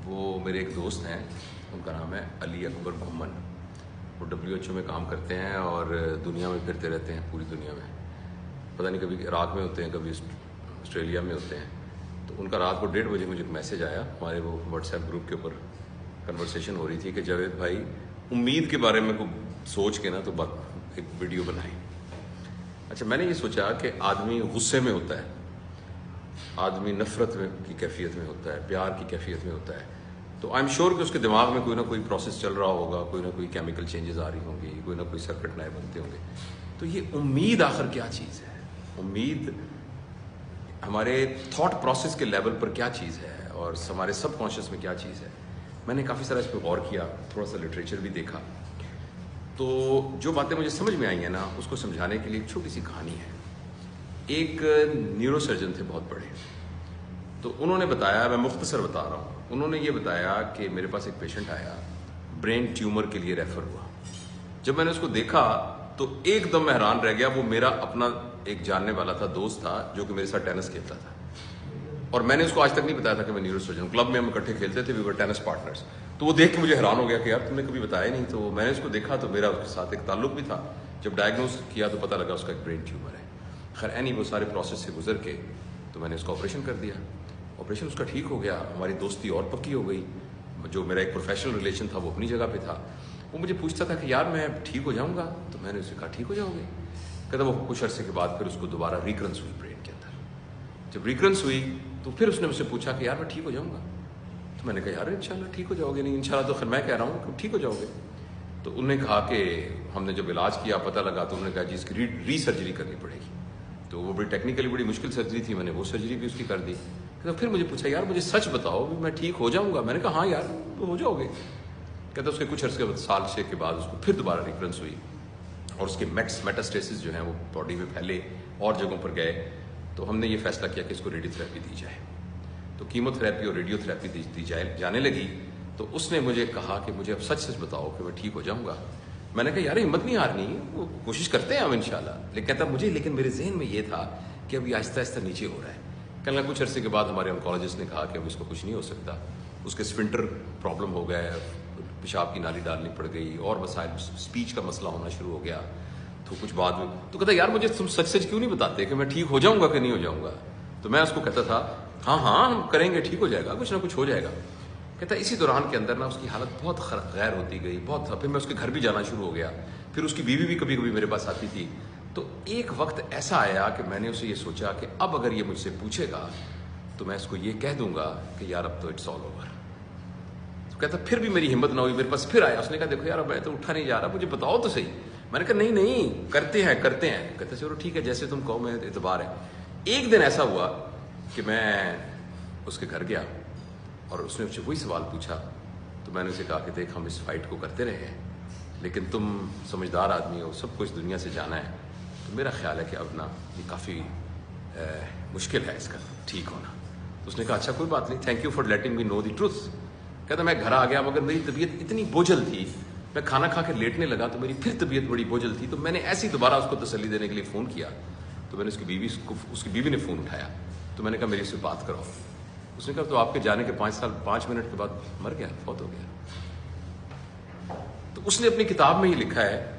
وہ میرے ایک دوست ہیں، ان کا نام ہے علی اکبر بھمن. وہ WHO میں کام کرتے ہیں اور دنیا میں پھرتے رہتے ہیں، پوری دنیا میں. پتہ نہیں کبھی عراق میں ہوتے ہیں، کبھی آسٹریلیا میں ہوتے ہیں. تو ان کا رات کو 1:30 بجے مجھے ایک میسج آیا، ہمارے وہ واٹس ایپ گروپ کے اوپر کنورسیشن ہو رہی تھی کہ جاوید بھائی امید کے بارے میں کوئی سوچ کے نا تو ایک ویڈیو بنائی. اچھا، میں نے یہ سوچا کہ آدمی غصے میں ہوتا ہے، آدمی نفرت میں کی کیفیت میں ہوتا ہے، پیار کی کیفیت میں ہوتا ہے. تو آئی ایم شیور کہ اس کے دماغ میں کوئی نہ کوئی پروسیس چل رہا ہوگا، کوئی نہ کوئی کیمیکل چینجز آ رہی ہوں گی، کوئی نہ کوئی سرکٹ نئے بنتے ہوں گے. تو یہ امید آخر کیا چیز ہے؟ امید ہمارے تھاٹ پروسیس کے لیول پر کیا چیز ہے اور ہمارے سب کانشیس میں کیا چیز ہے؟ میں نے کافی سارا اس پہ غور کیا، تھوڑا سا لٹریچر بھی دیکھا. تو جو باتیں مجھے سمجھ میں آئی ہیں نا، اس کو سمجھانے کے لیے ایک چھوٹی سی کہانی ہے. ایک نیورو سرجن تھے بہت بڑے. تو انہوں نے بتایا، میں مختصر بتا رہا ہوں، انہوں نے یہ بتایا کہ میرے پاس ایک پیشنٹ آیا، برین ٹیومر کے لیے ریفر ہوا. جب میں نے اس کو دیکھا تو ایک دم میں حیران رہ گیا. وہ میرا اپنا ایک جاننے والا تھا، دوست تھا، جو کہ میرے ساتھ ٹینس کھیلتا تھا. اور میں نے اس کو آج تک نہیں بتایا تھا کہ میں نیورو سرجن ہوں. کلب میں ہم اکٹھے کھیلتے تھے، وی ور ٹینس پارٹنرز. تو وہ دیکھ کے مجھے حیران ہو گیا کہ یار تم نے کبھی بتایا نہیں. تو میں نے اس کو دیکھا تو میرا اس کے ساتھ ایک تعلق بھی تھا. جب ڈائگنوز کیا تو پتہ لگا اس کا ایک برین ٹیومر ہے. خیر وہ سارے پروسیس سے گزر کے تو میں نے اس کا آپریشن کر دیا. آپریشن اس کا ٹھیک ہو گیا. ہماری دوستی اور پکی ہو گئی. جو میرا ایک پروفیشنل ریلیشن تھا وہ اپنی جگہ پہ تھا. وہ مجھے پوچھتا تھا کہ یار میں ٹھیک ہو جاؤں گا؟ تو میں نے اسے کہا ٹھیک ہو جاؤ گے. کہتا وہ کچھ عرصے کے بعد پھر اس کو دوبارہ ریکرنس ہوئی برین کے اندر. جب ریکرنس ہوئی تو پھر اس نے مجھ سے پوچھا کہ یار میں ٹھیک ہو جاؤں گا؟ تو میں نے کہا یار انشاءاللہ ٹھیک ہو جاؤ گے. نہیں انشاءاللہ تو پھر میں کہہ رہا ہوں کہ ٹھیک ہو جاؤ گے. تو انہوں نے کہا کہ ہم نے جب علاج کیا پتہ لگا تو انہوں نے کہا جی اس کی ری سرجری کرنی پڑے گی. تو وہ بڑی ٹیکنیکلی بڑی مشکل سرجری تھی. میں نے وہ سرجری بھی اس کی کر دی. تو پھر مجھے پوچھا یار مجھے سچ بتاؤ میں ٹھیک ہو جاؤں گا؟ میں نے کہا ہاں یار تو ہو جاؤ گے. کہتا اس کے کچھ عرصے سال 6 کے بعد اس کو پھر دوبارہ ریکرنس ہوئی اور اس کے میٹاسٹیسز جو ہیں وہ باڈی میں پھیلے اور جگہوں پر گئے. تو ہم نے یہ فیصلہ کیا کہ اس کو ریڈیو تھراپی دی جائے. تو کیمو تھراپی اور ریڈیو تھراپی دی جانے لگی. تو اس نے مجھے کہا کہ مجھے اب سچ بتاؤ کہ میں ٹھیک ہو جاؤں گا. میں نے کہا یار ہمت نہیں ہارنی، وہ کوشش کرتے ہیں ہم انشاءاللہ. کہتا مجھے لیکن میرے ذہن میں یہ تھا کہ اب یہ آہستہ آہستہ نیچے ہو رہا ہے. کہنے لگا کچھ عرصے کے بعد ہمارے آنکولوجسٹ نے کہا کہ اب اس کو کچھ نہیں ہو سکتا. اس کے اسفنٹر پرابلم ہو گیا، پیشاب کی نالی ڈالنی پڑ گئی اور مسائل، اسپیچ کا مسئلہ ہونا شروع ہو گیا. تو کچھ بعد میں تو کہتا یار مجھے تم سچ کیوں نہیں بتاتے کہ میں ٹھیک ہو جاؤں گا کہ نہیں ہو جاؤں گا؟ تو میں اس کو کہتا تھا ہاں ہم کریں گے، ٹھیک ہو جائے گا، کچھ نہ کچھ ہو جائے گا. کہتا اسی دوران کے اندر نا اس کی حالت بہت غیر ہوتی گئی، بہت. پھر میں اس کے گھر بھی جانا شروع ہو گیا. پھر اس کی بیوی بھی کبھی کبھی میرے پاس آتی تھی. تو ایک وقت ایسا آیا کہ میں نے اسے یہ سوچا کہ اب اگر یہ مجھ سے پوچھے گا تو میں اس کو یہ کہہ دوں گا کہ یار اب تو اٹس آل اوور. تو کہتا پھر بھی میری ہمت نہ ہوئی، میرے پاس پھر آیا. اس نے کہا دیکھو یار اب میں تو اٹھا نہیں جا رہا، مجھے بتاؤ تو صحیح. میں نے کہا نہیں کرتے ہیں. کہتا چلو ٹھیک ہے جیسے تم کہو، میں اعتبار ہے. ایک دن ایسا ہوا کہ میں اس کے گھر گیا اور اس نے مجھ سے وہی سوال پوچھا. تو میں نے اسے کہا کہ دیکھ ہم اس فائٹ کو کرتے رہے ہیں لیکن تم سمجھدار آدمی ہو، سب کو اس دنیا سے جانا ہے. تو میرا خیال ہے کہ اب نا یہ کافی مشکل ہے اس کا ٹھیک ہونا. تو اس نے کہا اچھا کوئی بات نہیں، thank you for letting me know the truth. کہتا میں گھر آ گیا مگر میری طبیعت اتنی بوجھل تھی، میں کھانا کھا کے لیٹنے لگا تو میری پھر طبیعت بڑی بوجھل تھی. تو میں نے ایسی دوبارہ اس کو تسلی دینے کے لیے فون کیا. تو میں نے اس کی بیوی نے فون اٹھایا. تو میں نے کہا میری سے بات کرو. اس نے کہا تو آپ کے جانے کے 5 منٹ کے بعد مر گیا، فوت ہو گیا. تو اس نے اپنی کتاب میں یہ لکھا ہے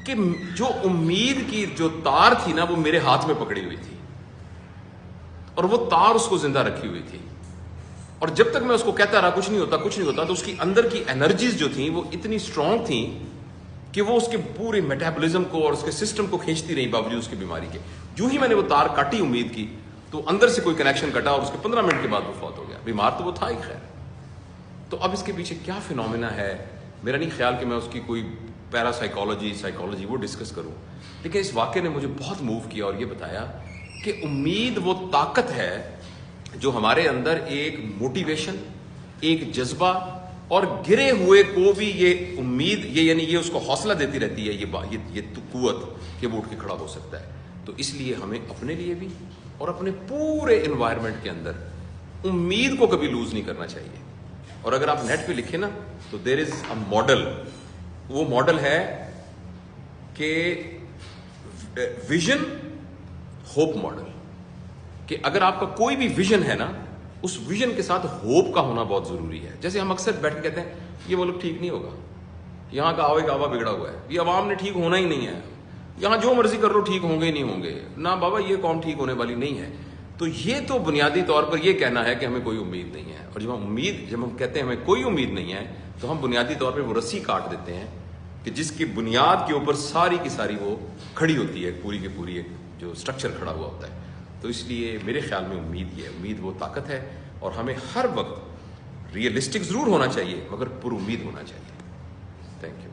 کہ جو امید کی جو تار تھی نا وہ میرے ہاتھ میں پکڑی ہوئی تھی اور وہ تار اس کو زندہ رکھی ہوئی تھی. اور جب تک میں اس کو کہتا رہا کچھ نہیں ہوتا تو اس کی اندر کی انرجیز جو تھیں وہ اتنی اسٹرانگ تھیں کہ وہ اس کے پورے میٹابولزم کو اور اس کے سسٹم کو کھینچتی رہی باوجود اس کی بیماری کے. جو ہی میں نے وہ تار کاٹی امید کی تو اندر سے کوئی کنیکشن کٹا اور اس کے 15 منٹ کے بعد وہ فوت ہو گیا. بیمار تو وہ تھا ہی خیر. تو اب اس کے پیچھے کیا فینومینا ہے؟ میرا نہیں خیال کہ میں اس کی کوئی پیرا سائیکالوجی وہ ڈسکس کروں، لیکن اس واقعے نے مجھے بہت موو کیا اور یہ بتایا کہ امید وہ طاقت ہے جو ہمارے اندر ایک موٹیویشن، ایک جذبہ اور گرے ہوئے کو بھی یہ امید یعنی یہ اس کو حوصلہ دیتی رہتی ہے، یہ قوت کہ وہ اٹھ کے کھڑا ہو سکتا ہے. تو اس لیے ہمیں اپنے لیے بھی اور اپنے پورے انوائرمنٹ کے اندر امید کو کبھی لوز نہیں کرنا چاہیے. اور اگر آپ نیٹ پہ لکھیں نا تو دیر از اے ماڈل. وہ ماڈل ہے کہ ویژن ہوپ ماڈل، کہ اگر آپ کا کوئی بھی ویژن ہے نا اس ویژن کے ساتھ ہوپ کا ہونا بہت ضروری ہے. جیسے ہم اکثر بیٹھ کے کہتے ہیں یہ ملک ٹھیک نہیں ہوگا, یہاں کا آوے گاوا بگڑا ہوا ہے, یہ عوام نے ٹھیک ہونا ہی نہیں ہے, یہاں جو مرضی کر لو ٹھیک ہوں گے ہی نہیں ہوں گے, نہ بابا یہ قوم ٹھیک ہونے والی نہیں ہے. تو یہ تو بنیادی طور پر یہ کہنا ہے کہ ہمیں کوئی امید نہیں ہے. اور جب ہم کہتے ہیں ہمیں کوئی امید نہیں ہے تو ہم بنیادی طور پہ وہ رسی کاٹ دیتے ہیں کہ جس کی بنیاد کے اوپر ساری کی ساری وہ کھڑی ہوتی ہے, پوری کی پوری ایک جو اسٹرکچر کھڑا ہوا ہوتا ہے. تو اس لیے میرے خیال میں امید وہ طاقت ہے, اور ہمیں ہر وقت ریئلسٹک ضرور ہونا چاہیے مگر پر امید ہونا چاہیے. Thank you.